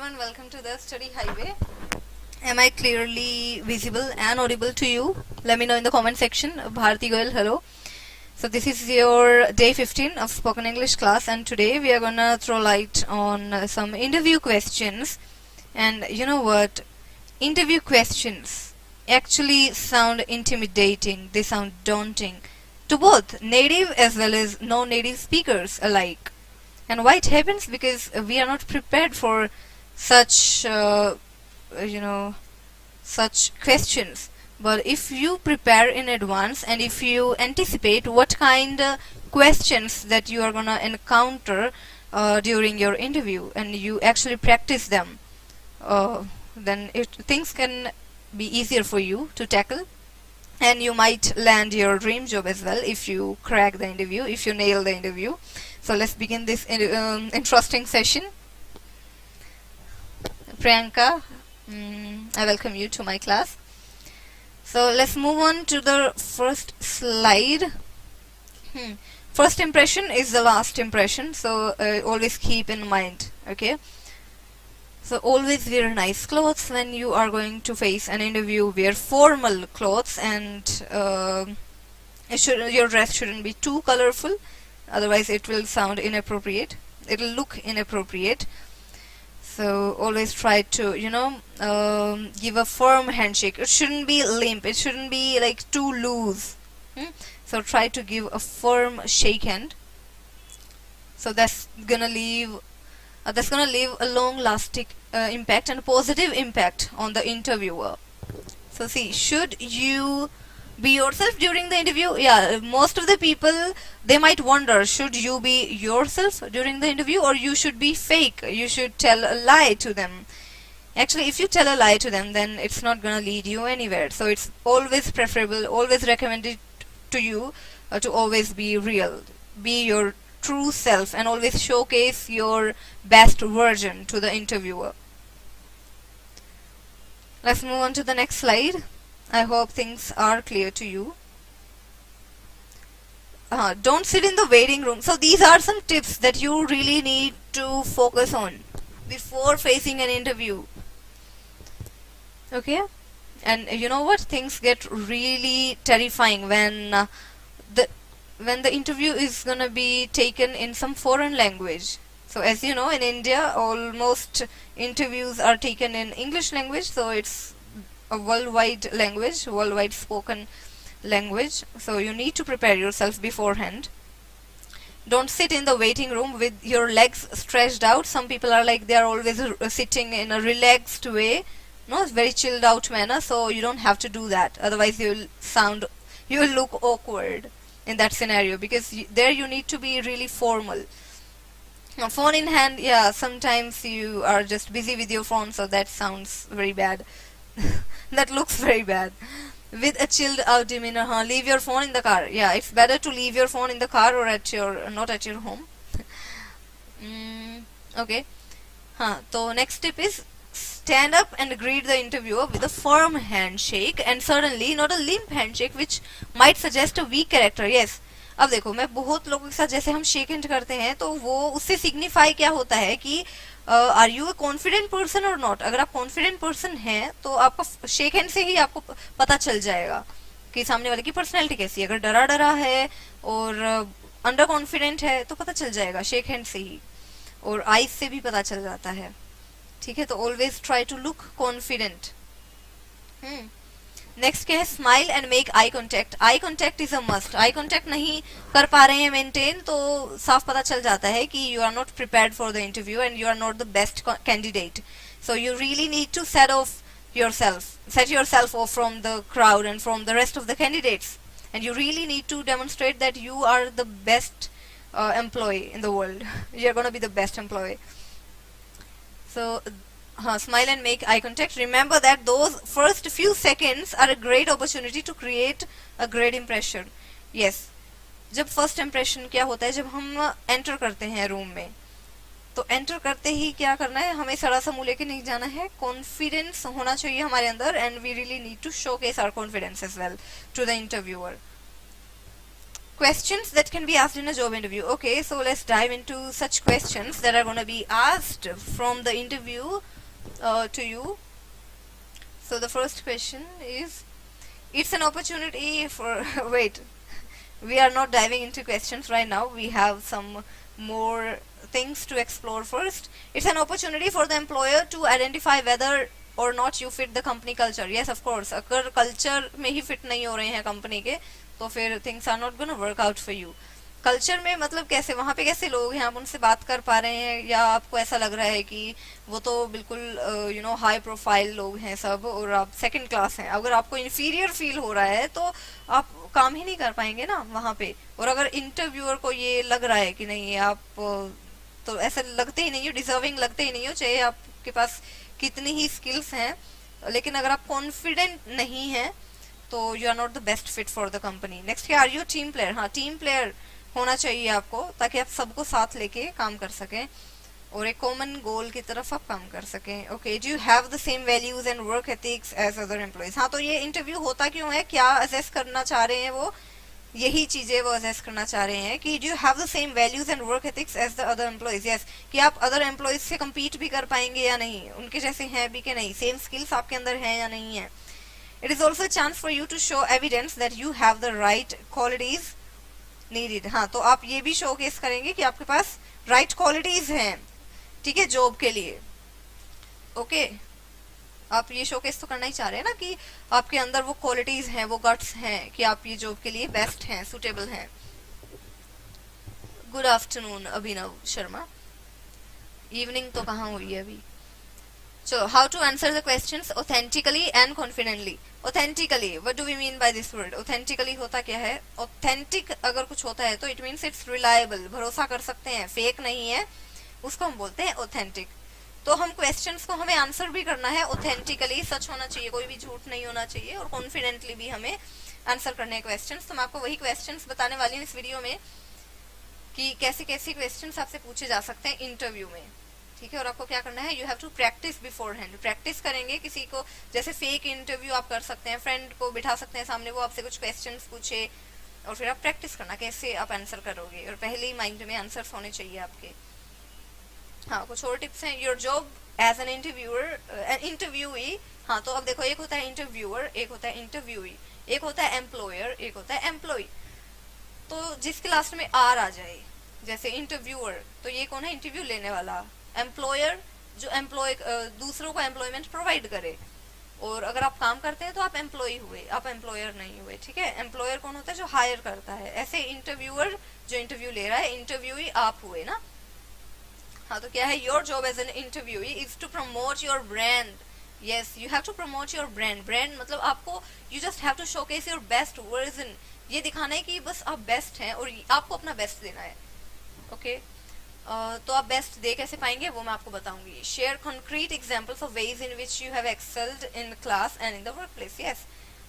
everyone, welcome to the Study Highway. Am I clearly visible and audible to you? Let me know in the comment section. Bharti Goyal, hello. So this is your day 15 of spoken English class, and today we are gonna throw light on some interview questions. And you know what? Interview questions actually sound intimidating. They sound daunting to both native as well as non-native speakers alike. And why it happens? Because we are not prepared for such such questions. But if you prepare in advance and if you anticipate what kind of questions that you are gonna encounter during your interview, and you actually practice them, then things can be easier for you to tackle, and you might land your dream job as well if you crack the interview, if you nail the interview. So let's begin this interesting session. Priyanka, I welcome you to my class. So let's move on to the first slide. First impression is the last impression, so always keep in mind, okay? So always wear nice clothes when you are going to face an interview. Wear formal clothes, and your dress shouldn't be too colorful, otherwise it will sound inappropriate. It will look inappropriate. So always try to, give a firm handshake. It shouldn't be limp. It shouldn't be like too loose. So try to give a firm shake hand. So that's gonna leave a long-lasting impact and a positive impact on the interviewer. So see, should you be yourself during the interview? Yeah, most of the people, they might wonder, should you be yourself during the interview, or you should be fake? You should tell a lie to them. Actually, if you tell a lie to them, then it's not gonna lead you anywhere. So it's always preferable, always recommended to you to always be real, be your true self, and always showcase your best version to the interviewer. Let's move on to the next slide. I hope things are clear to you. Don't sit in the waiting room. So these are some tips that you really need to focus on before facing an interview. Okay? And you know what? Things get really terrifying when the interview is gonna be taken in some foreign language. So as you know, in India, almost interviews are taken in English language, so it's a worldwide language, worldwide spoken language. So you need to prepare yourself beforehand. Don't sit in the waiting room with your legs stretched out. Some people are like, they are always sitting in a relaxed way, it's very chilled out manner. So you don't have to do that, otherwise you will look awkward in that scenario, because there you need to be really formal. Now, phone in hand, yeah, sometimes you are just busy with your phone, so that sounds very bad. That looks very bad. With a chilled out demeanor, leave your phone in the car. Yeah, it's better to leave your phone in the car or not at your home. Okay. So next tip is stand up and greet the interviewer with a firm handshake, and certainly not a limp handshake, which might suggest a weak character. Yes. अब देखो, मैं बहुत लोगों के साथ जैसे हम shake hand करते हैं, तो वो उससे सिग्निफाई क्या होता है कि are you a confident person और नॉट. अगर आप कॉन्फिडेंट पर्सन हैं तो आपका शेक हैंड से ही आपको पता चल जाएगा कि सामने वाले की पर्सनैलिटी कैसी है. अगर डरा डरा है और अंडर कॉन्फिडेंट है तो पता चल जाएगा शेक हैंड से ही, और आईज से भी पता चल जाता है. ठीक है, तो always try to look confident. Next क्या है? Smile and make eye contact. Eye contact is a must. Eye contact नहीं कर पा रहे हैं मेंटेन, तो साफ पता चल जाता है कि you are not prepared for the interview and you are not the best candidate. So you really need to set yourself off from the crowd and from the rest of the candidates, and you really need to demonstrate that you are the best employee in the world. You're going to be the best employee. So smile and make eye contact. Remember that those first few seconds are a great opportunity to create a great impression. Yes, जब first impression क्या होता है, जब हम enter करते हैं room में, तो एंटर करते ही क्या करना है, हमें सड़ा सा मुंह लेके नहीं जाना है. कॉन्फिडेंस होना चाहिए हमारे अंदर, and we really need to showcase our confidence as well to the interviewer. Questions that can be asked in a job interview. Okay, so let's dive into such questions that are going to be asked from the interview to you. So the first question is, it's an opportunity for wait, we are not diving into questions right now, we have some more things to explore first. It's an opportunity for the employer to identify whether or not you fit the company culture. Yes, of course, अगर culture में ही fit नहीं हो रहे हैं company के तो फिर things are not gonna work out for you. Culture में मतलब कैसे, वहाँ पे कैसे लोग हैं, आप उनसे बात कर पा रहे हैं, या आपको ऐसा लग रहा है कि वो तो बिल्कुल हाई प्रोफाइल लोग हैं सब और आप सेकंड क्लास हैं. अगर आपको इन्फीरियर फील हो रहा है तो आप काम ही नहीं कर पाएंगे ना वहाँ पे. और अगर इंटरव्यूअर को ये लग रहा है कि नहीं आप तो ऐसे लगते ही नहीं हो, डिजर्विंग लगते ही नहीं हो, चाहे आपके पास कितनी ही स्किल्स हैं, लेकिन अगर आप कॉन्फिडेंट नहीं है तो you are not the best fit for the company. Next क्या, आर यू टीम प्लेयर. हाँ, टीम प्लेयर होना चाहिए आपको, ताकि आप सबको साथ लेके काम कर सकें और एक कॉमन गोल की तरफ आप काम कर सकें. Okay, do you have the same values and work ethics as other employees. हाँ, तो ये इंटरव्यू होता क्यों है, क्या असेस करना चाह रहे हैं वो, यही चीजें वो असेस करना चाह रहे हैं कि do you have the same values and work ethics as the other employees. Yes, कि आप अदर एम्प्लॉइज से कम्पीट भी कर पाएंगे या नहीं, उनके जैसे हैं भी कि नहीं, सेम स्किल्स आपके अंदर हैं या नहीं है. It is also chance for you to show evidence that you have the right qualities needed. हाँ, तो आप ये भी शोकेस करेंगे कि आपके पास राइट क्वालिटीज हैं, ठीक है, जॉब के लिए. ओके, आप ये शोकेस तो करना ही चाह रहे हैं ना कि आपके अंदर वो क्वालिटीज हैं, वो गट्स हैं कि आप ये जॉब के लिए बेस्ट हैं, सुटेबल हैं. गुड आफ्टरनून अभिनव शर्मा. इवनिंग तो कहाँ हुई है अभी. So, how to answer the questions authentically and confidently. Authentically, what do we mean by this word? Authentically होता क्या है? Authentic अगर कुछ होता है तो it means it's reliable, भरोसा कर सकते हैं, fake नहीं है, उसको हम बोलते हैं authentic. तो हम questions को हमें आंसर भी करना है authentically, सच होना चाहिए, कोई भी झूठ नहीं होना चाहिए, और confidently भी हमें आंसर करने हैं questions. तो मैं आपको वही questions बताने वाली हूँ इस वीडियो में कि कैसे कैसे questions आपसे पूछे जा सकते हैं इंटरव्यू में, ठीक है. और आपको क्या करना है, you have to practice beforehand. Practice करेंगे, किसी को जैसे फेक इंटरव्यू आप कर सकते हैं, फ्रेंड को बिठा सकते हैं सामने, वो आपसे कुछ क्वेश्चंस पूछे और फिर आप प्रैक्टिस करना कैसे आप आंसर करोगे, और पहले ही माइंड में आंसर्स होने चाहिए आपके. हाँ, कुछ और टिप्स हैं. Your job as an interviewee. हाँ, तो अब देखो, एक होता है इंटरव्यूअर, एक होता है इंटरव्यूई, एक होता है एम्प्लॉयर, एक होता है एम्प्लॉय. तो जिसके लास्ट में आर आ जाए, जैसे इंटरव्यूअर, तो ये कौन है, इंटरव्यू लेने वाला. एम्प्लॉयर, जो दूसरों को एम्प्लॉयमेंट प्रोवाइड करे, और अगर आप काम करते हैं तो आप एम्प्लॉय हुए, आप एम्प्लॉयर नहीं हुए, ठीक है. एम्प्लॉयर कौन होता है, जो हायर करता है. ऐसे इंटरव्यूअर जो इंटरव्यू ले रहा है, इंटरव्यूई आप हुए ना. हाँ, तो क्या है, your job as an interviewee is to promote your brand. Yes, you have to promote your brand. Brand मतलब आपको, you just have to showcase your best version. ये दिखाना है कि बस आप बेस्ट हैं और आपको अपना बेस्ट देना है. ओके, तो आप बेस्ट दे कैसे पाएंगे वो मैं आपको बताऊंगी. Share concrete examples of ways in which you have excelled in class and in the work place. Yes,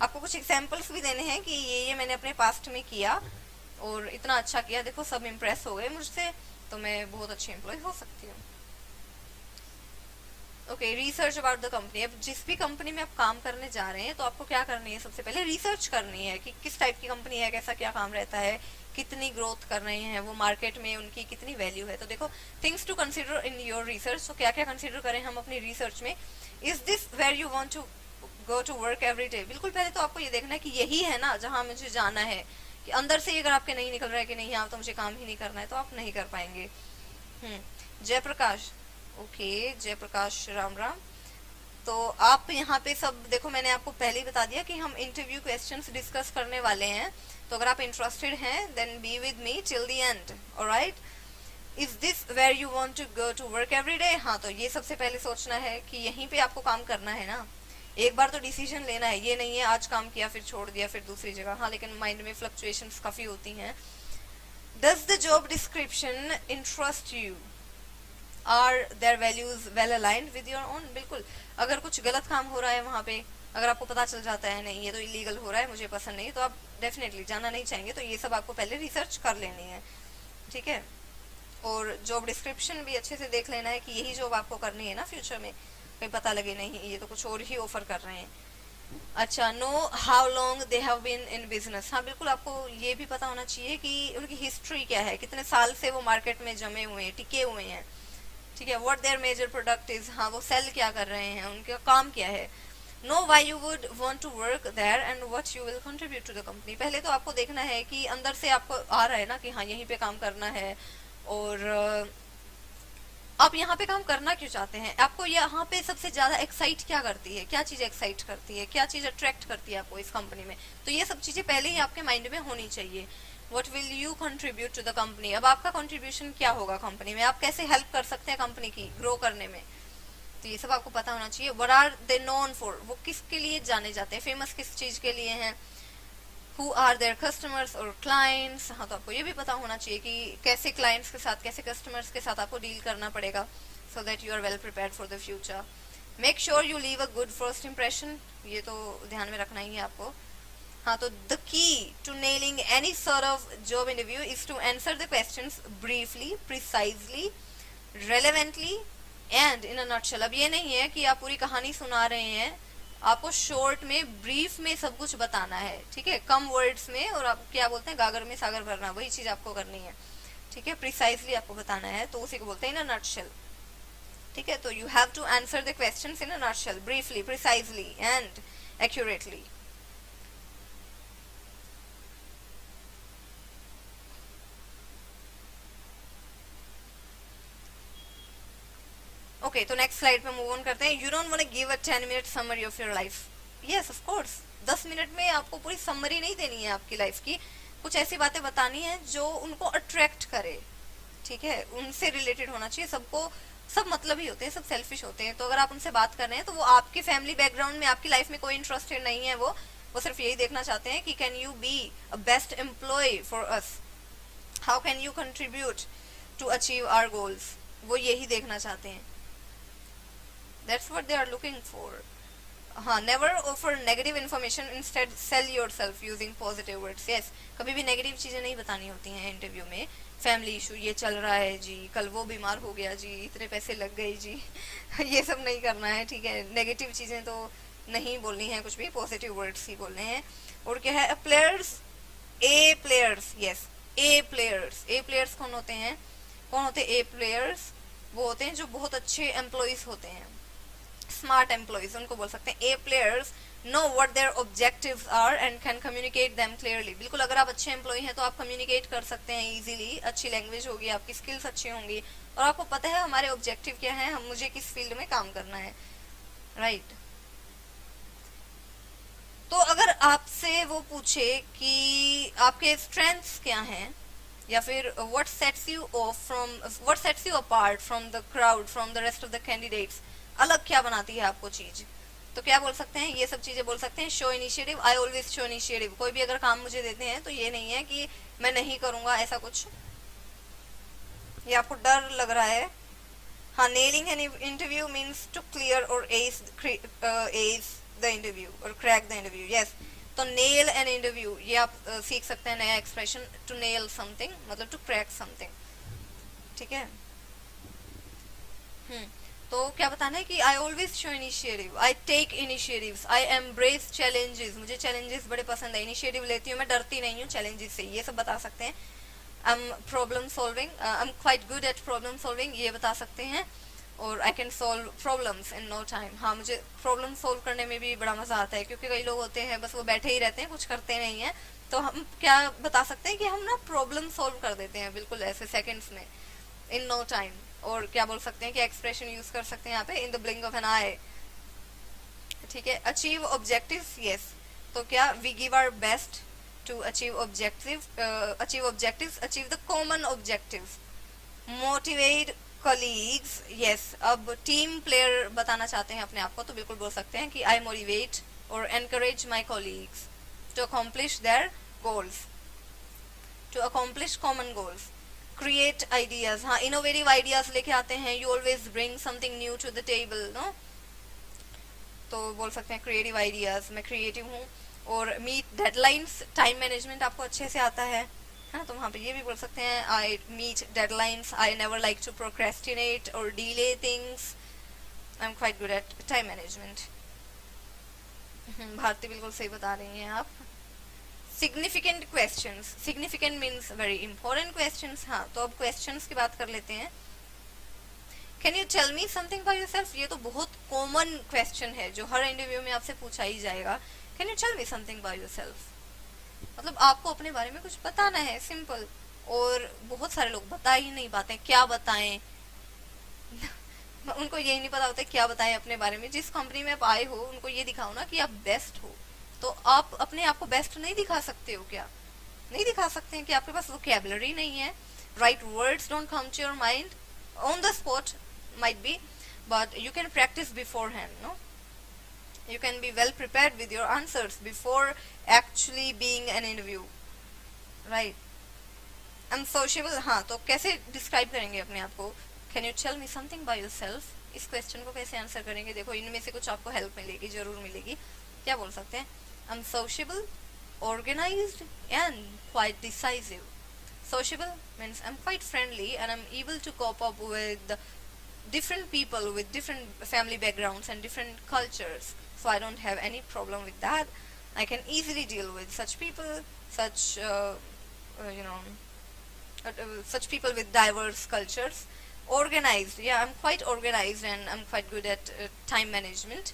आपको कुछ एग्जांपल्स भी देने हैं कि ये मैंने अपने पास्ट में किया और इतना अच्छा किया, देखो सब इम्प्रेस हो गए मुझसे, तो मैं बहुत अच्छी एम्प्लॉय हो सकती हूँ. Okay, research about the company. अब जिस भी कंपनी में आप काम करने जा रहे हैं तो आपको क्या करनी है, सबसे पहले रिसर्च करनी है कि किस टाइप की कंपनी है, कैसा क्या काम रहता है, कितनी ग्रोथ कर रहे हैं वो मार्केट में, उनकी कितनी वैल्यू है. तो देखो, things to consider in your research. तो क्या क्या कंसीडर करें हम अपनी रिसर्च में. Is this where you want to go to work every day. बिल्कुल पहले तो आपको ये देखना है कि यही है ना जहाँ मुझे जाना है, कि अंदर से अगर आपके नहीं निकल रहा है कि नहीं यहाँ तो मुझे काम ही नहीं करना है, तो आप नहीं कर पाएंगे. जयप्रकाश. ओके, जयप्रकाश, राम राम. तो आप यहाँ पे सब देखो, मैंने आपको पहले ही बता दिया कि हम इंटरव्यू क्वेश्चंस डिस्कस करने वाले हैं, तो अगर आप इंटरेस्टेड हैं then be with me till the end. Alright. Is this where you want to go to work every day. हाँ, तो ये सबसे पहले सोचना है कि यहीं पे आपको काम करना है ना. एक बार तो डिसीजन लेना है, ये नहीं है आज काम किया फिर छोड़ दिया फिर दूसरी जगह. हाँ, लेकिन माइंड में फ्लक्चुएशंस काफी होती हैं. Does the job description interest you. Are their values well aligned with your own. बिल्कुल, अगर कुछ गलत काम हो रहा है वहाँ पे, अगर आपको पता चल जाता है नहीं ये तो इलीगल हो रहा है, मुझे पसंद नहीं, तो आप डेफिनेटली जाना नहीं चाहेंगे. तो ये सब आपको पहले रिसर्च कर लेनी है, ठीक है. और जॉब डिस्क्रिप्शन भी अच्छे से देख लेना है कि यही जॉब आपको करनी है ना फ्यूचर में, कहीं पता लगे नहीं ये तो कुछ और ही ऑफर कर रहे हैं. अच्छा, know how long they have been in business. हाँ, बिल्कुल आपको ये भी पता होना चाहिए कि उनकी हिस्ट्री क्या है, कितने साल से वो मार्केट में जमे हुए हैं, टिके हुए हैं, ठीक है, what their major product is, हाँ वो सेल क्या कर रहे हैं, उनका काम क्या है, know why you would want to work there and what you will contribute to the company. पहले तो आपको देखना है कि अंदर से आपको आ रहा है ना कि हाँ यहीं पे काम करना है, और आप यहाँ पे काम करना क्यों चाहते हैं, आपको यहाँ पे सबसे ज्यादा एक्साइट क्या करती है, क्या चीज एक्साइट करती है, क्या चीज अट्रैक्ट करती है आपको इस कंपनी में। तो ये सब चीजें पहले ही आपके माइंड में होनी चाहिए। What will you contribute to the company, अब आपका कंट्रीब्यूशन क्या होगा कंपनी में, आप कैसे हेल्प कर सकते हैं कंपनी की ग्रो करने में, तो ये सब आपको पता होना चाहिए। What are they known for, वो किसके लिए जाने जाते हैं, फेमस किस चीज के लिए हैं। Who are their customers or clients, हाँ तो आपको ये भी पता होना चाहिए कि कैसे क्लाइंट्स के साथ, कैसे कस्टमर्स के साथ आपको डील करना पड़ेगा, so that you are well prepared for the future. Make sure you leave a good first impression, ये तो ध्यान में रखना ही है आपको। हाँ तो the key to nailing any sort of job interview is to answer the questions briefly, precisely, relevantly and in a nutshell. अब ये नहीं है कि आप पूरी कहानी सुना रहे हैं, आपको शॉर्ट में, ब्रीफ में सब कुछ बताना है, ठीक है, कम वर्ड्स में, और आप क्या बोलते हैं गागर में सागर भरना, वही चीज आपको करनी है, ठीक है, प्रिसाइजली आपको बताना है, तो उसी को बोलते हैं इन अ नटशेल। ठीक है, तो you have to answer the questions in a nutshell, briefly, precisely and accurately. Okay, तो नेक्स्ट स्लाइड पे मूव ऑन करते हैं। You don't want to give a 10-minute summary of your life. Yes of course, 10 minute में आपको पूरी summary नहीं देनी है आपकी लाइफ की, कुछ ऐसी बातें बतानी है जो उनको अट्रैक्ट करे, ठीक है, उनसे रिलेटेड होना चाहिए। सबको सब मतलब ही होते हैं, सब सेल्फिश होते हैं, तो अगर आप उनसे बात कर रहे हैं तो वो आपके फैमिली बैकग्राउंड में, आपकी लाइफ में कोई इंटरेस्टेड नहीं है, वो सिर्फ यही देखना चाहते हैं कि can you be a best employee for us, how can you contribute to achieve our goals, वो यही देखना चाहते हैं। That's what they are looking for. हाँ, never offer negative information, instead sell yourself using positive words. Yes, कभी भी negative चीजें नहीं बतानी होती हैं इंटरव्यू में। फैमिली इशू, ये चल रहा है जी, कल वो बीमार हो गया जी, इतने पैसे लग गए जी ये सब नहीं करना है, ठीक है, नेगेटिव चीजें तो नहीं बोलनी है, कुछ भी पॉजिटिव वर्ड्स ही बोलने हैं। और क्या है, प्लेयर्स, ए प्लेयर्स, यस ए प्लेयर्स। ए प्लेयर्स कौन होते हैं, कौन होते हैं ए प्लेयर्स, वो होते हैं जो बहुत अच्छे एम्प्लॉयज होते हैं, स्मार्ट एम्प्लॉयज उनको बोल सकते हैं। A players know what their objectives are and can communicate them clearly. बिल्कुल, अगर आप अच्छे एम्प्लॉय हैं तो आप कम्युनिकेट कर सकते हैं इजीली, अच्छी लैंग्वेज होगी, आपकी स्किल्स अच्छी होंगी, और आपको पता है हमारे ऑब्जेक्टिव क्या है, हम मुझे किस फील्ड में काम करना है, राइट। तो अगर आपसे वो पूछे कि आपके स्ट्रेंथ्स क्या हैं, या फिर what sets you of from, what sets you apart from the crowd, from the rest of the candidates, अलग क्या बनाती है आपको चीज, तो क्या बोल सकते हैं, ये सब चीजें बोल सकते हैं। शो इनिशिएटिव, आई ऑलवेज शो इनिशिएटिव। कोई भी अगर काम मुझे देते हैं तो ये नहीं है कि मैं नहीं करूंगा, ऐसा कुछ, ये आपको डर लग रहा है। हाँ, nailing an interview means to clear और एस द इंटरव्यू और क्रैक द इंटरव्यू। यस, तो नेल एन इंटरव्यू, ये आप सीख सकते हैं नया एक्सप्रेशन, टू नेल समथिंग मतलब टू क्रैक समथिंग, ठीक है। तो क्या बताना है कि I always show initiative, I take initiatives, I embrace challenges, मुझे चैलेंजेस बड़े पसंद है, इनिशिएटिव लेती हूँ, मैं डरती नहीं हूँ चैलेंजेस से, ये सब बता सकते हैं। I am problem solving, I am quite good at problem solving, ये बता सकते हैं। और I can solve problems in no time, हाँ मुझे प्रॉब्लम सॉल्व करने में भी बड़ा मजा आता है, क्योंकि कई लोग होते हैं बस वो बैठे ही रहते हैं, कुछ करते नहीं है, तो हम क्या बता सकते हैं कि हम ना प्रॉब्लम सॉल्व कर देते हैं बिल्कुल ऐसे सेकेंड्स में, इन नो टाइम। और क्या बोल सकते हैं कि एक्सप्रेशन यूज कर सकते हैं यहाँ पे, in the blink of an eye, ठीक है। अचीव ऑब्जेक्टिव्स, यस, तो क्या we give our best to achieve objectives, achieve the common objectives, motivate colleagues, yes. अब टीम प्लेयर बताना चाहते हैं अपने आप को, तो बिल्कुल बोल सकते हैं कि आई मोटिवेट और encourage my colleagues to accomplish their goals, to accomplish common goals. Create ideas, हाँ इनोवेटिव आइडियाज लेके आते हैं, you always bring something new to the table, no, तो बोल सकते हैं क्रिएटिव आइडियाज, मैं क्रिएटिव हूँ। और मीट डेडलाइंस, टाइम मैनेजमेंट आपको अच्छे से आता है ना, तो वहाँ पे ये भी बोल सकते हैं I meet deadlines, I never like to procrastinate और delay things, I am quite good at time management. Bharti बिल्कुल सही बता रही हैं आप। Significant questions, significant means very important questions, हाँ तो अब क्वेश्चंस की बात कर लेते हैं। Can you tell me something about yourself, ये तो बहुत कॉमन क्वेश्चन है जो हर इंटरव्यू में आपसे पूछा ही जाएगा. Can you tell me something about yourself, मतलब आपको अपने बारे में कुछ बताना है, सिंपल. और बहुत सारे लोग बता ही नहीं पाते, क्या बताएं. उनको यही नहीं पता होता क्या बताएं अपने बारे में. जिस कंपनी में आप आए हो उनको ये दिखाओ ना कि आप बेस्ट हो. तो आप अपने आप को बेस्ट नहीं दिखा सकते हो क्या? नहीं दिखा सकते हैं कि आपके पास वोकैबुलरी नहीं है, right words don't come to your mind on the spot, might be, but you can practice beforehand, no? You can be well prepared with your answers before actually being an interview, right? Unsociable, हाँ, तो कैसे describe करेंगे अपने आप को? Can you tell me something by yourself, इस question को कैसे आंसर करेंगे? देखो इनमें से कुछ आपको हेल्प मिलेगी, जरूर मिलेगी. क्या बोल सकते हैं? unsociable, organized and quite decisive. Sociable means I'm quite friendly and I'm able to cope up with different people with different family backgrounds and different cultures, so I don't have any problem with that. I can easily deal with such people, such you know such people with diverse cultures. Organized, yeah, I'm quite organized and I'm quite good at time management.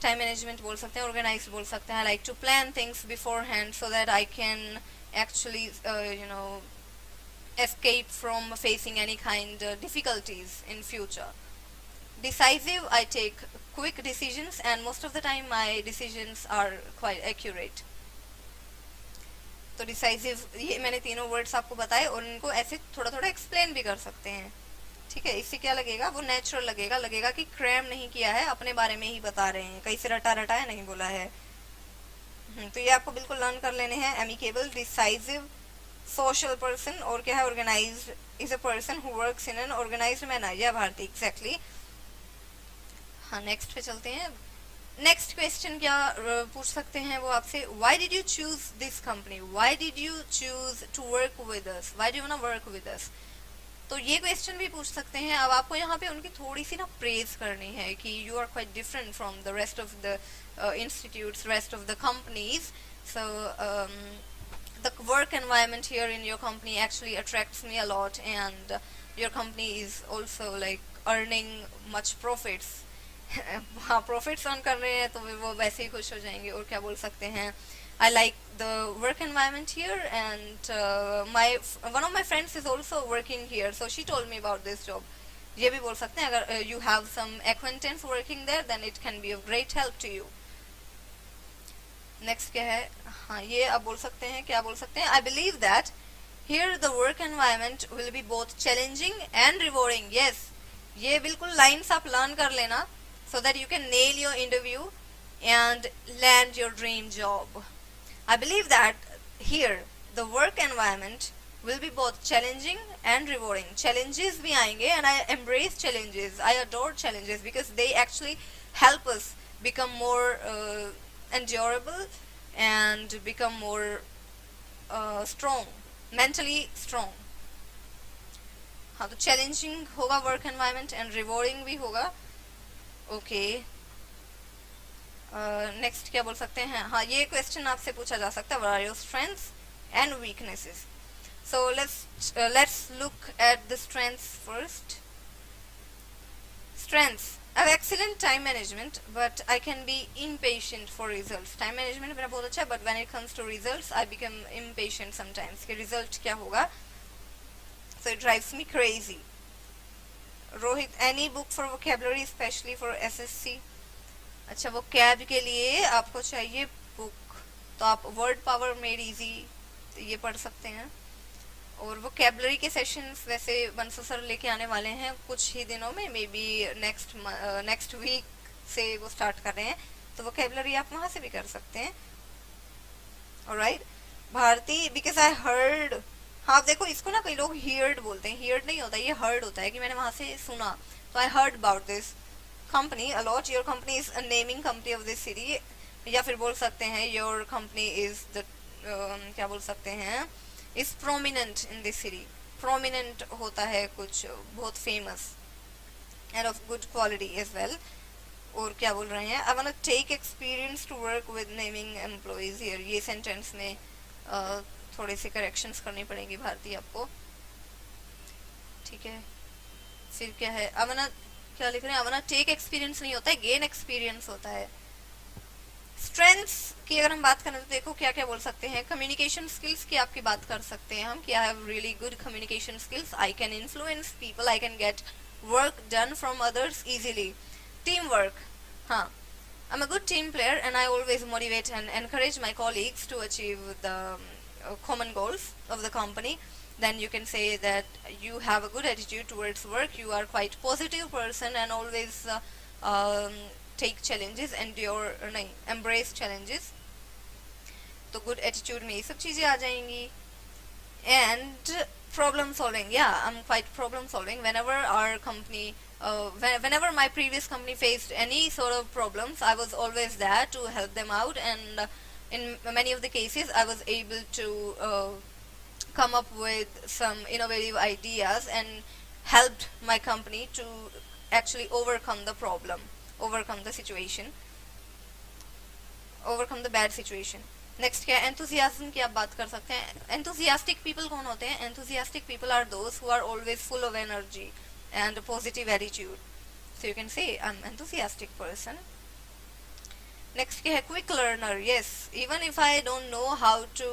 Time management बोल सकते हैं, organized बोल सकते हैं. I like to plan things beforehand so that I can actually escape from facing any kind of difficulties in future. Decisive, I take quick decisions and most of the time my decisions are quite accurate. तो decisive, ये मैंने तीनों words आपको बताए और इनको ऐसे थोड़ा थोड़ा एक्सप्लेन भी कर सकते हैं. ठीक है, इससे क्या लगेगा? वो नेचुरल लगेगा, लगेगा कि क्रैम नहीं किया है, अपने बारे में ही बता रहे हैं, कहीं से रटा रटाया नहीं बोला है. तो ये आपको बिल्कुल लर्न कर लेने हैं. एमिकेबल, डिसाइसिव, सोशल पर्सन, और क्या है? Organised is a person who works in an organised manner. या भारती, एग्जैक्टली. हाँ, नेक्स्ट पे चलते हैं. नेक्स्ट क्वेश्चन क्या पूछ सकते हैं वो आपसे? Why did you choose this company, why did you choose to work with us, why do you want to work with us. तो ये क्वेश्चन भी पूछ सकते हैं. अब आपको यहाँ पे उनकी थोड़ी सी ना प्रेज करनी है कि you are quite different from the rest of the institutes, rest of the companies. So the work environment here in your company actually attracts me a lot, and your company is also like earning much profits. हाँ, profits earn कर रहे हैं तो वो वैसे ही खुश हो जाएंगे. और क्या बोल सकते हैं? I like the work environment here, and one of my friends is also working here, so she told me about this job. ये भी बोल सकते हैं. अगर you have some acquaintance working there, then it can be of great help to you. Next क्या है? हाँ, ये आप बोल सकते हैं. क्या बोल सकते हैं? I believe that here the work environment will be both challenging and rewarding. Yes, ये बिल्कुल लाइन्स आप लर्न कर लेना so that you can nail your interview and land your dream job. I believe that here the work environment will be both challenging and rewarding. Challenges भी आएंगे, and I embrace challenges. I adore challenges because they actually help us become more endurable and become more strong, mentally strong. हाँ, तो challenging होगा work environment and rewarding भी होगा. Okay, next क्या बोल सकते हैं? हाँ, ये क्वेश्चन आपसे पूछा जा सकता है. What are your strengths and weaknesses. So let's look at the strengths first. Strengths: I have excellent time management, but I can be impatient for results. Time management मेरा बहुत अच्छा है, but when it comes to results, I become impatient sometimes. कि result क्या होगा? So it drives me crazy. Rohit: any book for vocabulary, especially for SSC. अच्छा, वो cab के लिए आपको चाहिए बुक, तो आप वर्ड पावर मेड इजी ये पढ़ सकते हैं. और वोकैबुलरी के सेशंस वैसे बंसो सर लेके आने वाले हैं कुछ ही दिनों में, मे बी नेक्स्ट वीक से वो स्टार्ट कर रहे हैं, तो वोकैबुलरी आप वहाँ से भी कर सकते हैं. Alright Bharti, because I heard. हाँ, देखो इसको ना कई लोग हियर्ड बोलते हैं, हियर्ड नहीं होता, ये हर्ड होता है कि मैंने वहां से सुना. तो I heard about this company a lot. Your company is a naming company of this city. या फिर बोल सकते हैं योर कंपनी इज द क्या बोल सकते हैं, is prominent in this city. Prominent होता है कुछ बहुत famous and of good quality as well. और क्या बोल रहे हैं? I want to take experience to work with naming employees here. ये सेंटेंस में थोड़े से करेक्शंस करनी पड़ेंगी भारती आपको. ठीक है, फिर क्या है, अवना क्या लिख रहे हैं, अवना टेक एक्सपीरियंस नहीं होता है, गेन एक्सपीरियंस होता है। स्ट्रेंथ्स की अगर हम बात करें तो देखो क्या क्या बोल सकते हैं। कम्युनिकेशन स्किल्स की आपकी बात कर सकते हैं हम कि I have really good communication skills, I can influence people, I can get work done from others easily. Team work, हाँ, I'm a good team player and I always motivate and encourage my colleagues to achieve the common goals of the company. Then you can say that you have a good attitude towards work, you are quite positive person and always take challenges, endure नहीं embrace challenges. तो good attitude में ये सब चीजें आ जाएंगी। And problem solving, yeah, I'm quite problem solving. Whenever our company whenever my previous company faced any sort of problems, I was always there to help them out, and in many of the cases I was able to come up with some innovative ideas and helped my company to actually overcome the problem, overcome the situation, overcome the bad situation. Next क्या है, enthusiasm की आप बात कर सकते हैं। Enthusiastic people कौन होते हैं? Enthusiastic people are those who are always full of energy and positive attitude. So you can say I'm enthusiastic person. Next क्या है, quick learner. Yes, even if I don't know how to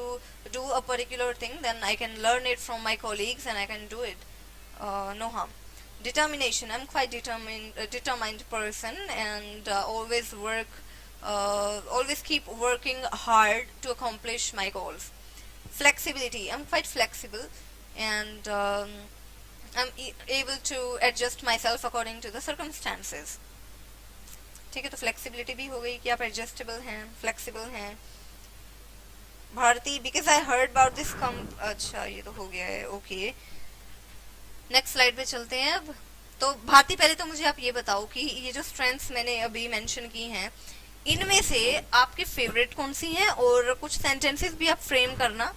do a particular thing, then I can learn it from my colleagues and I can do it. No harm. Determination. I'm quite determined person and always keep working hard to accomplish my goals. Flexibility. I'm quite flexible and I'm able to adjust myself according to the circumstances. ठीक है, तो flexibility भी हो गई कि आप adjustable हैं, flexible हैं। Bharti, because I heard about this अच्छा ये तो हो गया है, ओके। नेक्स्ट स्लाइड पे चलते हैं अब। तो भारती, पहले तो मुझे आप ये बताओ कि ये जो स्ट्रेंथ्स मैंने अभी मेंशन की हैं, इनमें से आपकी फेवरेट कौन सी हैं, और कुछ सेंटेंसेस भी आप फ्रेम करना,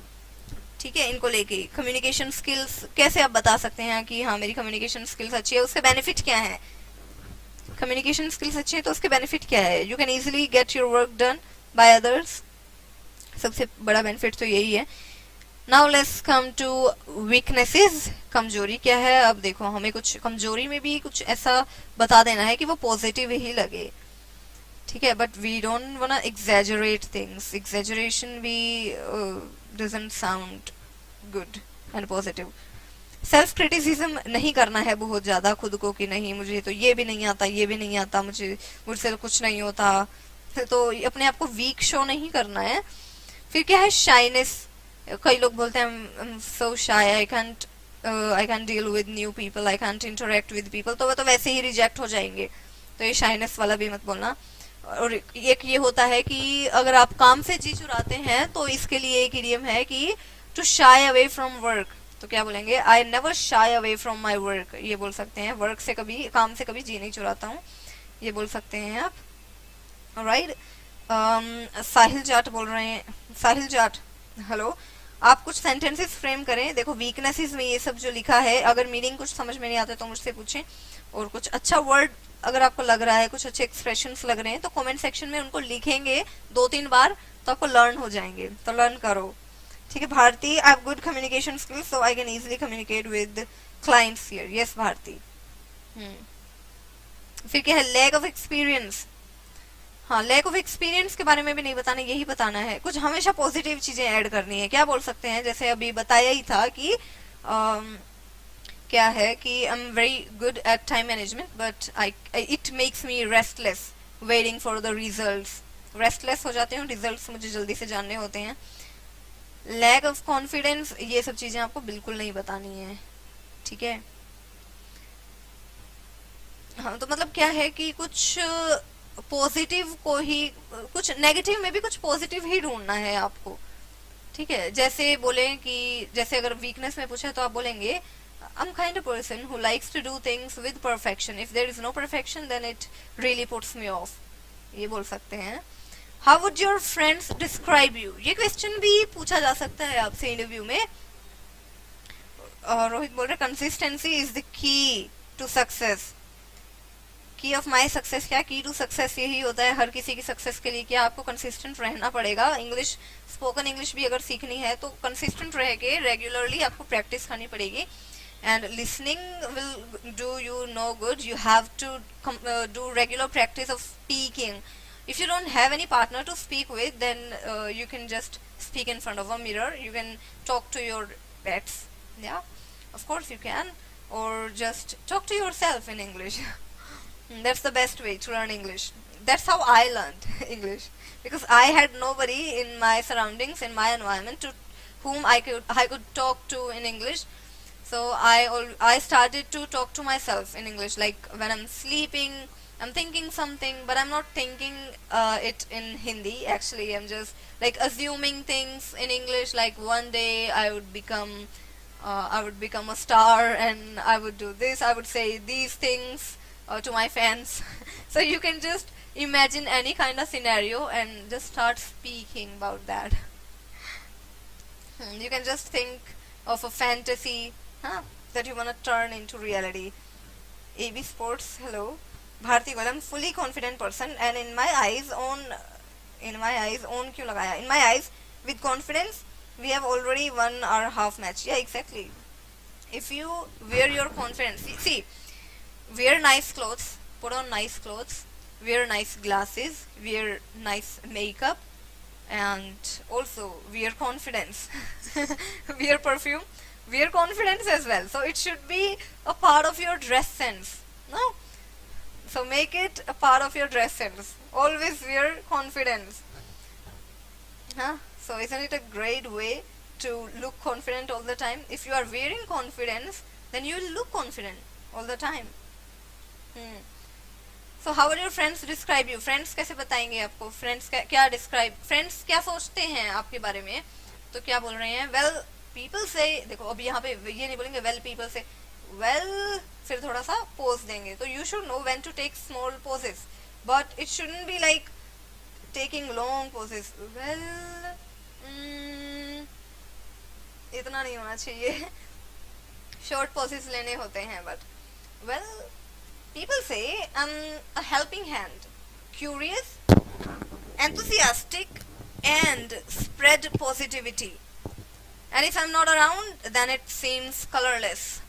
ठीक है, इनको लेके। कम्युनिकेशन स्किल्स कैसे आप बता सकते हैं कि हाँ मेरी कम्युनिकेशन स्किल्स अच्छी है, उसके बेनिफिट क्या है? कम्युनिकेशन स्किल्स अच्छी है तो उसके बेनिफिट क्या है? You can easily get your work done by others, सबसे बड़ा बेनिफिट तो यही है। Now let's come to weaknesses. कमजोरी क्या है? अब देखो, हमें कुछ कमजोरी में भी कुछ ऐसा बता देना है कि वो पॉजिटिव ही लगे, ठीक है, but we don't want to exaggerate things. Exaggeration भी doesn't sound good and positive. Self criticism नहीं करना है बहुत ज्यादा खुद को कि नहीं मुझे तो ये भी नहीं आता, ये भी नहीं आता, मुझसे तो कुछ नहीं होता, तो अपने आप को वीक शो नहीं करना है। फिर क्या है, शाइनेस। कई लोग बोलते हैं so shy, I can't deal with new people, I can't interact with people, तो वो तो वैसे ही रिजेक्ट हो जाएंगे, तो ये शाइनेस वाला भी मत बोलना। और एक ये होता है कि अगर आप काम से जी चुराते हैं तो इसके लिए एक इडियम है कि to shy away from work, तो क्या बोलेंगे, I never shy away from my work, ये बोल सकते हैं। वर्क से कभी, काम से कभी जी नहीं चुराता हूँ, ये बोल सकते हैं आप, राइट। साहिल जाट बोल रहे हैं, साहिल जाट हेलो, आप कुछ सेंटेंसेस फ्रेम करें। देखो वीकनेसेस में ये सब जो लिखा है, अगर मीनिंग कुछ समझ में नहीं आता तो मुझसे पूछें, और कुछ अच्छा वर्ड अगर आपको लग रहा है, कुछ अच्छे एक्सप्रेशंस लग रहे हैं, तो कमेंट सेक्शन में उनको लिखेंगे 2-3 बार, तो आपको लर्न हो जाएंगे, तो लर्न करो, ठीक है। Bharti, I have good communication skills so I can easily communicate with clients here. Yes Bharti. फिर क्या है, लैक ऑफ एक्सपीरियंस। हाँ, लैक ऑफ एक्सपीरियंस के बारे में भी नहीं बताना, यही बताना है, कुछ हमेशा पॉजिटिव चीजें ऐड करनी है। क्या बोल सकते हैं, जैसे अभी बताया ही था कि क्या है कि I am very good at time management but it makes me restless waiting for the results. Restless हो जाते हैं, रिजल्ट्स मुझे जल्दी से जानने होते हैं। लैक ऑफ कॉन्फिडेंस, ये सब चीजें आपको बिल्कुल नहीं बतानी है, ठीक है। हाँ, तो मतलब क्या है कि कुछ पॉजिटिव को ही, कुछ नेगेटिव में भी कुछ पॉजिटिव ही ढूंढना है आपको, ठीक है। जैसे बोले कि, जैसे अगर वीकनेस में पूछे तो आप बोलेंगे I'm kind of person who likes to do things with perfection. If there is no perfection, then it really puts me off. ये बोल सकते हैं। How would your friends describe you? ये क्वेश्चन भी पूछा जा सकता है आपसे इंटरव्यू में। रोहित बोल रहे consistency is the key to success. Key of my success क्या? Key to success यही होता है हर किसी की सक्सेस के लिए, क्या आपको कंसिस्टेंट रहना पड़ेगा। इंग्लिश, स्पोकन इंग्लिश भी अगर सीखनी है तो कंसिस्टेंट रह के रेगुलरली आपको प्रैक्टिस करनी पड़ेगी। and listening will do you no good. You have to do regular practice of speaking. If you don't have any partner to speak with, then you can just speak in front of a mirror. You can talk to your pets, yeah, of course you can, or just talk to yourself in English. That's the best way to learn English. That's how I learned English, because I had nobody in my surroundings, in my environment, to whom I could talk to in English. So I started to talk to myself in English, like when I'm sleeping, I'm thinking something, but I'm not thinking it in Hindi. Actually, I'm just like assuming things in English. Like one day I would become a star, and I would do this. I would say these things to my fans. So you can just imagine any kind of scenario and just start speaking about that. You can just think of a fantasy, that you wanna turn into reality. AB Sports, hello. Bharti goes, I'm fully confident person, and in my eyes, own क्यों लगाया? In my eyes, with confidence, we have already won our half match. Yeah, exactly. If you wear your confidence, see, wear nice clothes, put on nice clothes, wear nice glasses, wear nice makeup, and also wear confidence. Wear perfume, wear confidence as well. So it should be a part of your dress sense. No? So make it a part of your dress sense. Always wear confidence. So isn't it a great way to look confident all the time? If you are wearing confidence, then you will look confident all the time. So how will your friends describe you? Friends कैसे बताएंगे आपको? Friends क्या describe? Friends क्या सोचते हैं आपके बारे में? तो क्या बोल रहे हैं? Well, people say, देखो अब यहाँ पे ये नहीं बोलेंगे well, people say well, फिर थोड़ा सा pose देंगे. तो you should know when to take small poses, but it shouldn't be like taking long poses. Well, इतना नहीं होना चाहिए. Short poses लेने होते हैं, but well, people say I'm a helping hand, curious, enthusiastic, and spread positivity. And if I'm not around, then it seems colorless.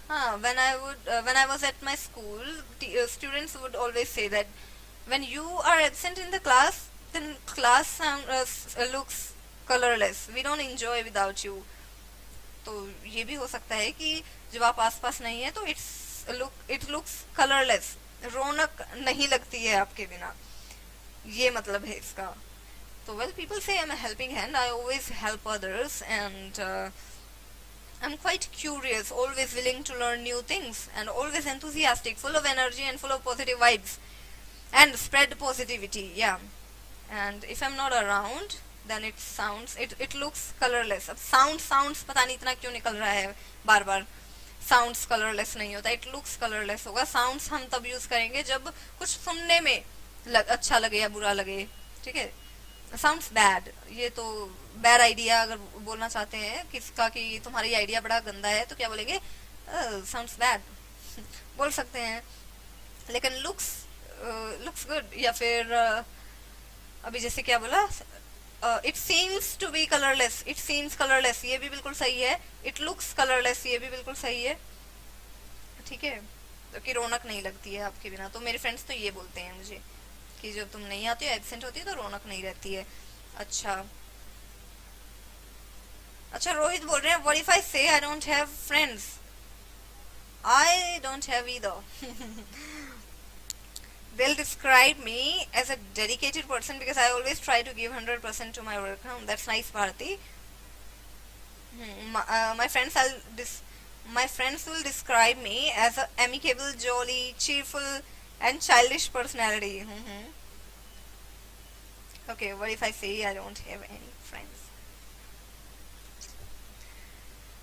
When I was at my school, students would always say that when you are absent in the class, then class looks colorless. We don't enjoy without you. तो ये भी हो सकता है कि जब आप आसपास नहीं है तो it looks colorless. रौनक नहीं लगती है आपके बिना. ये मतलब है इसका. So well, people say I'm a helping hand. I always help others, and I'm quite curious, always willing to learn new things, and always enthusiastic, full of energy and full of positive vibes, and spread positivity. Yeah. And if I'm not around, then it looks colorless. अब sounds पता नहीं इतना क्यों निकल रहा है बार बार. Sounds colorless नहीं होता. It looks colorless होगा. Sounds हम तब use करेंगे जब कुछ सुनने में अच्छा लगे या बुरा लगे. ठीक है? Sounds bad. ये तो bad idea अगर बोलना चाहते हैं किसका कि तुम्हारी आइडिया बड़ा गंदा है तो क्या बोलेंगे? Sounds bad. बोल सकते हैं. लेकिन looks good, या फिर अभी जैसे क्या बोला? It seems to be colorless. It seems colorless. ये भी बिल्कुल सही है. It looks colorless. ये भी बिल्कुल सही है. ठीक है? तो कि रौनक नहीं लगती है आपके बिना. तो मेरे फ्रेंड्स तो ये बोलते हैं मुझे कि जब तुम नहीं आती हो, एब्सेंट होती है तो रौनक नहीं रहती है. अच्छा रोहित बोल रहे हैं what if I say I don't have friends? I don't have either. They'll describe me as a dedicated person because I always try to give 100% to my work. That's nice, Bharati. My friends will describe me as a amicable, jolly, cheerful, and childish personality. Okay, what if I say I don't have any friends?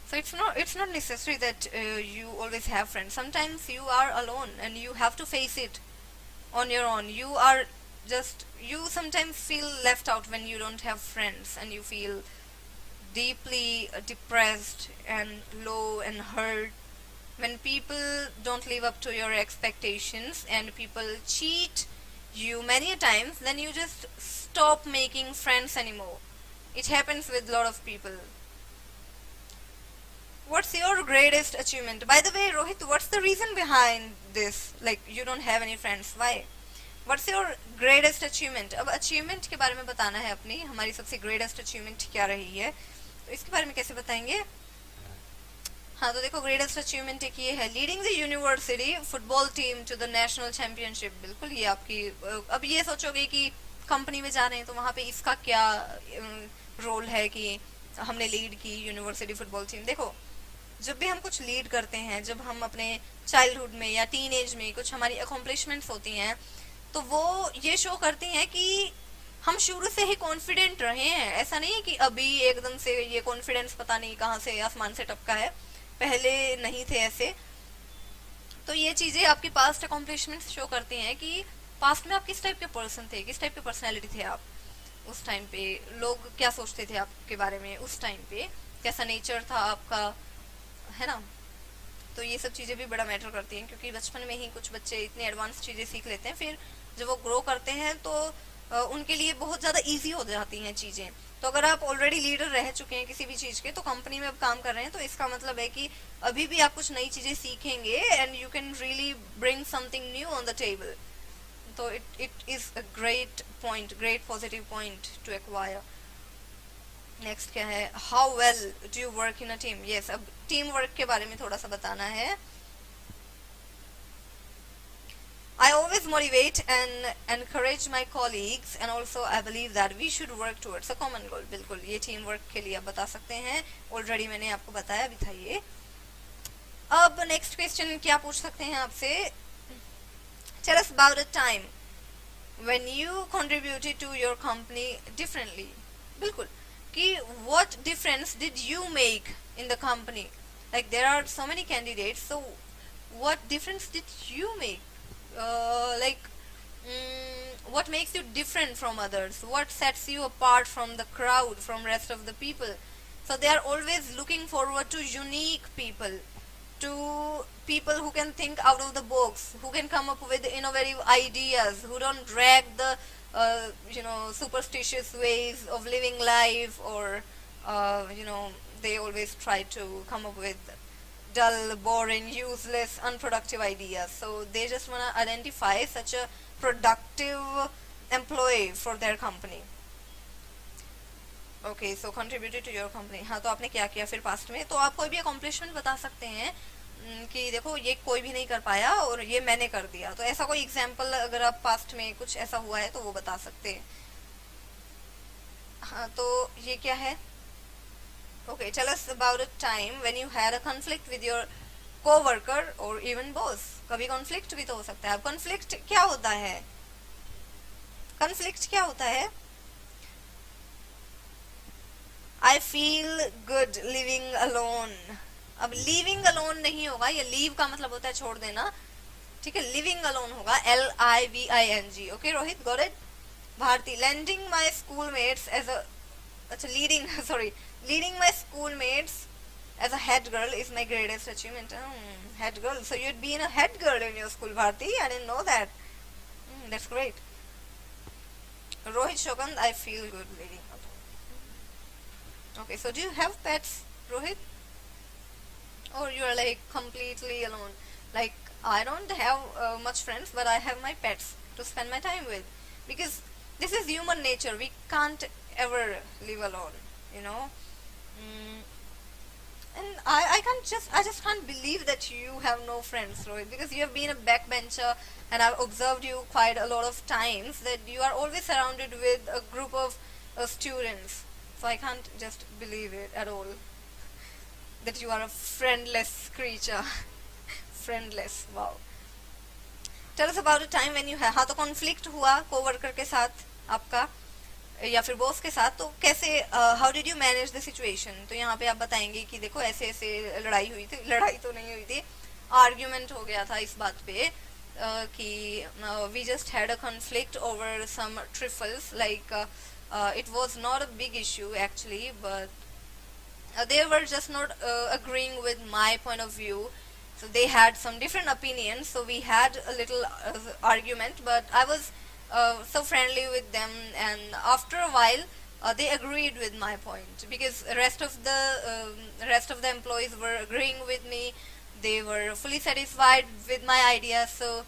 So it's not necessary that you always have friends. Sometimes you are alone and you have to face it on your own. You sometimes feel left out when you don't have friends, and you feel deeply depressed and low and hurt when people don't live up to your expectations and people cheat you many times. Then you just stop making friends anymore. It happens with a lot of people. What's your greatest achievement? By the way, Rohit, what's the reason behind this? Like, you don't have any friends. Why? What's your greatest achievement? अब achievement के बारे में बताना है अपनी, हमारी सबसे greatest achievement क्या रही है, तो इसके बारे में कैसे बताएंगे? हाँ, तो देखो greatest achievement एक ये है, leading the university football team to the national championship. बिल्कुल ये आपकी, अब ये सोचोगे कि कंपनी में जा रहे हैं तो वहाँ पे इसका क्या रोल है कि हमने लीड की यूनिवर्सिटी फुटबॉल टीम. देखो, जब भी हम कुछ लीड करते हैं, जब हम अपने चाइल्डहुड में या टीन एज में कुछ हमारी अकॉम्प्लिशमेंट्स होती हैं, तो वो ये शो करती हैं कि हम शुरू से ही कॉन्फिडेंट रहे हैं. ऐसा नहीं है कि अभी एकदम से ये कॉन्फिडेंस पता नहीं कहाँ से आसमान से टपका है, पहले नहीं थे ऐसे. तो ये चीजें आपकी पास्ट अकॉम्प्लिशमेंट्स शो करती हैं कि पास्ट में आप किस टाइप के पर्सन थे, किस टाइप के पर्सनैलिटी थे आप उस टाइम पे, लोग क्या सोचते थे आपके बारे में उस टाइम पे, कैसा नेचर था आपका, है ना. तो ये सब चीज़ें भी बड़ा मैटर करती हैं, क्योंकि बचपन में ही कुछ बच्चे इतनी एडवांस चीज़ें सीख लेते हैं, फिर जब वो ग्रो करते हैं तो उनके लिए बहुत ज़्यादा इजी हो जाती हैं चीज़ें. तो अगर आप ऑलरेडी लीडर रह चुके हैं किसी भी चीज़ के, तो कंपनी में अब काम कर रहे हैं, तो इसका मतलब है कि अभी भी आप कुछ नई चीज़ें सीखेंगे and you can really bring something new on the table. तो it is a great point, great positive point to acquire. Next क्या है, how well do you work in a team. Yes, अब टीम वर्क के बारे में थोड़ा सा बताना है. I always motivate and encourage my colleagues and also I believe that we should work towards a common goal. बिल्कुल, ये टीम वर्क के लिए आप बता सकते हैं, ऑलरेडी मैंने आपको बताया भी था ये. अब नेक्स्ट क्वेश्चन क्या पूछ सकते हैं आपसे, tell us about a time when you contributed to your company differently. बिल्कुल, कि what difference did you make in the company? Like there are so many candidates, so what difference did you make? What makes you different from others? What sets you apart from the crowd, from rest of the people? So they are always looking forward to unique people, to people who can think out of the box, who can come up with innovative ideas, who don't drag the superstitious ways of living life, or they always try to come up with dull, boring, useless, unproductive ideas. So they just want to identify such a productive employee for their company. Okay, so contributed to your company. हाँ, तो आपने क्या किया फिर past में, तो आप कोई भी accomplishment बता सकते हैं कि देखो ये कोई भी नहीं कर पाया और ये मैंने कर दिया. तो ऐसा कोई एग्जाम्पल अगर आप पास्ट में कुछ ऐसा हुआ है तो वो बता सकते हैं. हाँ, तो ये क्या है. Okay, tell us about a time when you had a conflict with your co-worker or even boss. कभी conflict भी तो हो सकता है. अब conflict क्या होता है, conflict क्या होता है. I feel good living alone. अब living alone नहीं होगा, ये leave का मतलब होता है छोड़ देना, ठीक है. living alone होगा LIVING. Okay, Rohit, got it? Bharti, lending my schoolmates as a leading my schoolmates as a head girl is my greatest achievement. Head girl, so you'd been a head girl in your school, Bharti. I didn't know that. That's great. Rohit Shokand, I feel good living alone. Okay, so do you have pets, Rohit? Or you are like completely alone? Like, I don't have much friends, but I have my pets to spend my time with, because this is human nature. We can't ever live alone, you know. And I just can't believe that you have no friends, Rohit, because you have been a backbencher and I've observed you quite a lot of times that you are always surrounded with a group of students. So I can't just believe it at all that you are a friendless creature. Friendless, wow. Tell us about a time when you हाँ, तो conflict हुआ co-worker के साथ आपका या फिर boss के साथ, तो कैसे, how did you manage the situation. तो यहाँ पे आप बताएंगे कि देखो ऐसे ऐसे लड़ाई हुई थी, लड़ाई तो नहीं हुई थी, आर्ग्यूमेंट हो गया था इस बात पे कि we just had a conflict over some trifles, like it was not a big issue actually, but they were just not agreeing with my point of view, so they had some different opinions, so we had a little argument, but I was so friendly with them, and after a while they agreed with my point, because rest of the employees were agreeing with me. They were fully satisfied with my ideas. So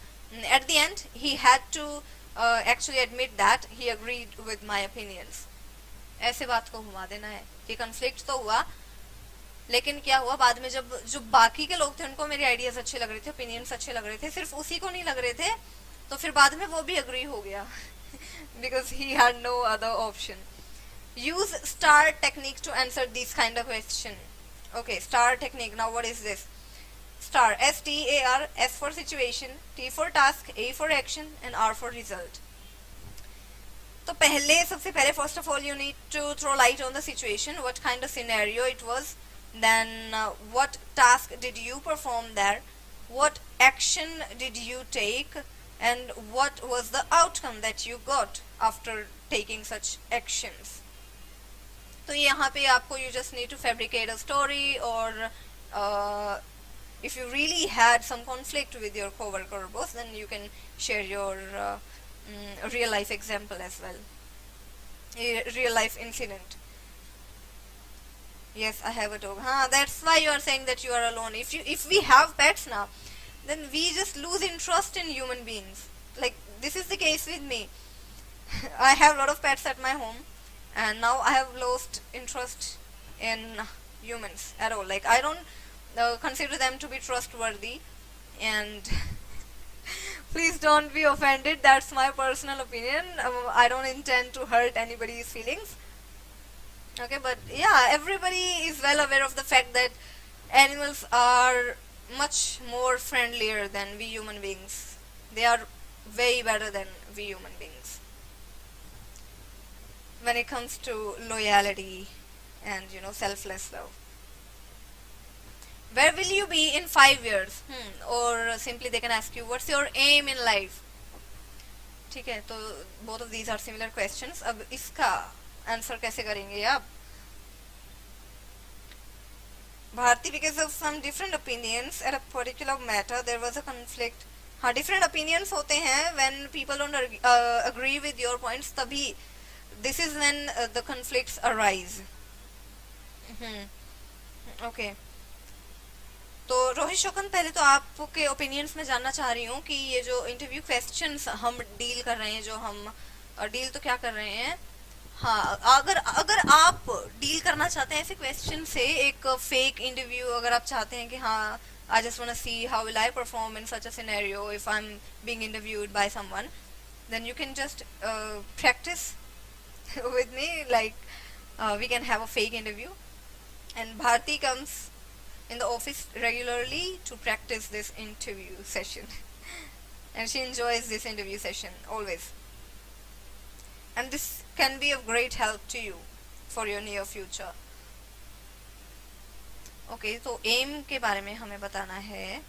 at the end, he had to actually admit that he agreed with my opinions. ऐसे बात को घुमा देना है कि conflict तो हुआ, लेकिन क्या हुआ बाद में, जब जो बाकी के लोग थे उनको मेरे आइडियाज अच्छे लग रहे थे, ओपिनियंस अच्छे लग रहे थे, सिर्फ उसी को नहीं लग रहे थे, तो फिर बाद में वो भी अग्री हो गया because he had no other option. Use STAR technique to answer these kind of question. Okay, STAR technique. Now what is this? STAR, STAR, S for situation, T for task, A for action, and R for result. तो पहले सबसे पहले first of all you need to throw light on the situation, what kind of scenario it was, then what task did you perform there, what action did you take, and what was the outcome that you got after taking such actions. तो यहाँ पे आपको you just need to fabricate a story, or if you really had some conflict with your coworker or boss, then you can share your real life example as well, a real life incident. Yes, I have a dog. That's why you are saying that you are alone. If we have pets now, then we just lose interest in human beings. Like this is the case with me. I have a lot of pets at my home, and now I have lost interest in humans at all. Like I don't consider them to be trustworthy, and please don't be offended, that's my personal opinion. I don't intend to hurt anybody's feelings. Okay, but yeah, everybody is well aware of the fact that animals are much more friendlier than we human beings. They are way better than we human beings when it comes to loyalty and selfless love. Where will you be in 5 years? Or simply they can ask you, what's your aim in life? ठीक है, तो both of these are similar questions. अब इसका answer कैसे करेंगे आप? Bharti, because of some different opinions at a particular matter, there was a conflict. हाँ, different opinions होते हैं when people don't agree with your points, तभी this is when the conflicts arise. Okay. तो रोहित शोकन, पहले तो आपके ओपिनियंस में जानना चाह रही हूँ कि ये जो इंटरव्यू क्वेश्चंस हम डील कर रहे हैं, जो हम डील तो क्या कर रहे हैं, हाँ, अगर आप डील करना चाहते हैं ऐसे क्वेश्चन से, एक फेक इंटरव्यू अगर आप चाहते हैं कि हाँ, I just want to see how will I perform in such a scenario if I'm being interviewed by someone, then you can just practice with me, like we can have a fake interview, and Bharti comes in the office regularly to practice this interview session and she enjoys this interview session always, and this can be of great help to you for your near future. Okay, तो aim के बारे में हमें बताना है.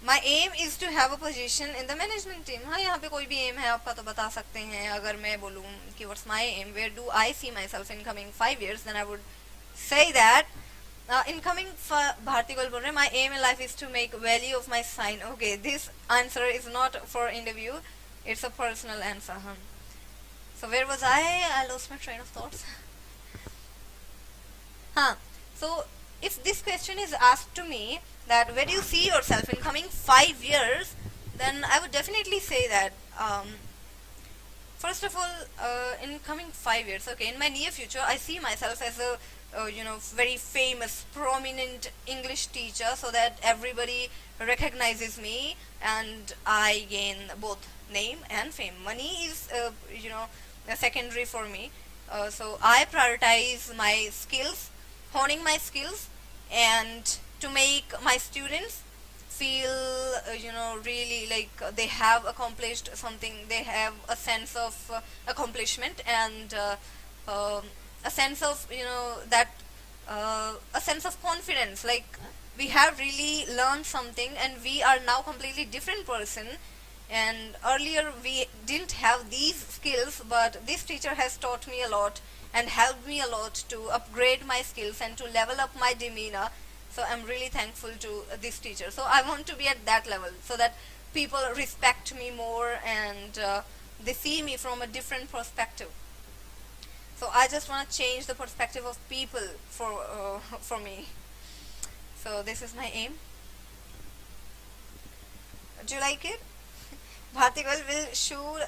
My aim is to have a position in the management team. हाँ, यहाँ पे कोई भी aim है आपका तो बता सकते हैं. अगर मैं बोलूँ कि what's my aim, where do I see myself in coming 5 years, then I would say that in coming Bharti को बोल रहे, my aim in life is to make value of my sign. Okay, this answer is not for interview, it's a personal answer. So where was I lost my train of thoughts. So if this question is asked to me that where do you see yourself in coming 5 years, then I would definitely say that first of all, in coming 5 years, okay, in my near future, I see myself as a very famous, prominent English teacher, so that everybody recognizes me and I gain both name and fame. Money is, secondary for me. So I prioritize my skills, honing my skills, and to make my students feel, really like they have accomplished something. They have a sense of accomplishment and a sense of that a sense of confidence, like we have really learned something and we are now completely different person, and earlier we didn't have these skills, but this teacher has taught me a lot and helped me a lot to upgrade my skills and to level up my demeanor. So I'm really thankful to this teacher. So I want to be at that level so that people respect me more and they see me from a different perspective. So I just want to change the perspective of people for me. So this is my aim. Do you like it? Bharti girl will shoot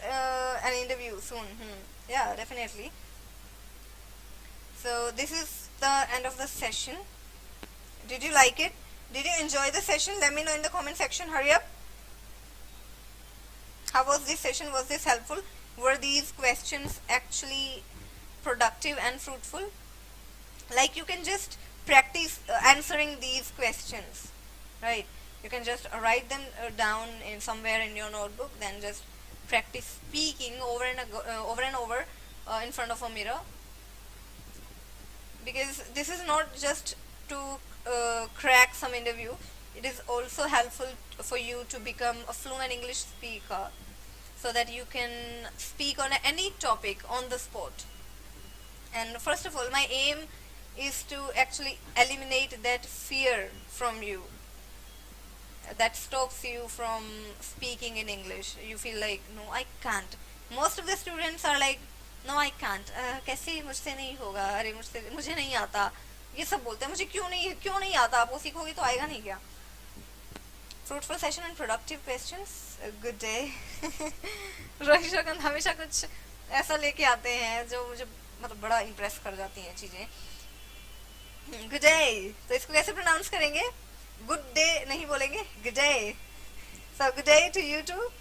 an interview soon. Yeah, definitely. So this is the end of the session. Did you like it? Did you enjoy the session? Let me know in the comment section. Hurry up. How was this session? Was this helpful? Were these questions actually productive and fruitful? Like, you can just practice answering these questions, right? You can just write them down in somewhere in your notebook, then just practice speaking over and over in front of a mirror. Because this is not just to crack some interview, it is also helpful for you to become a fluent English speaker, so that you can speak on any topic on the spot. And first of all, my aim is to actually eliminate that fear from you that stops you from speaking in English. You feel like, no, I can't. Most of the students are like, no, I can't. कैसे मुझसे नहीं होगा, अरे मुझे नहीं आता, ये सब बोलते हैं. मुझे क्यों नहीं आता? आप वो सीखोगे तो आएगा नहीं क्या? Fruitful session and productive questions. A good day. Rohit हमेशा कुछ ऐसा लेके आते हैं जो मुझे मतलब बड़ा इम्प्रेस कर जाती हैं चीजें. Good day. तो इसको कैसे प्रोनाउंस करेंगे? Good day नहीं बोलेंगे, good day. So good day to you too.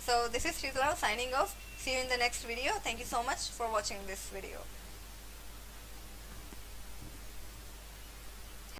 So this is Sheetal signing off. See you in the next video. Thank you so much for watching this video.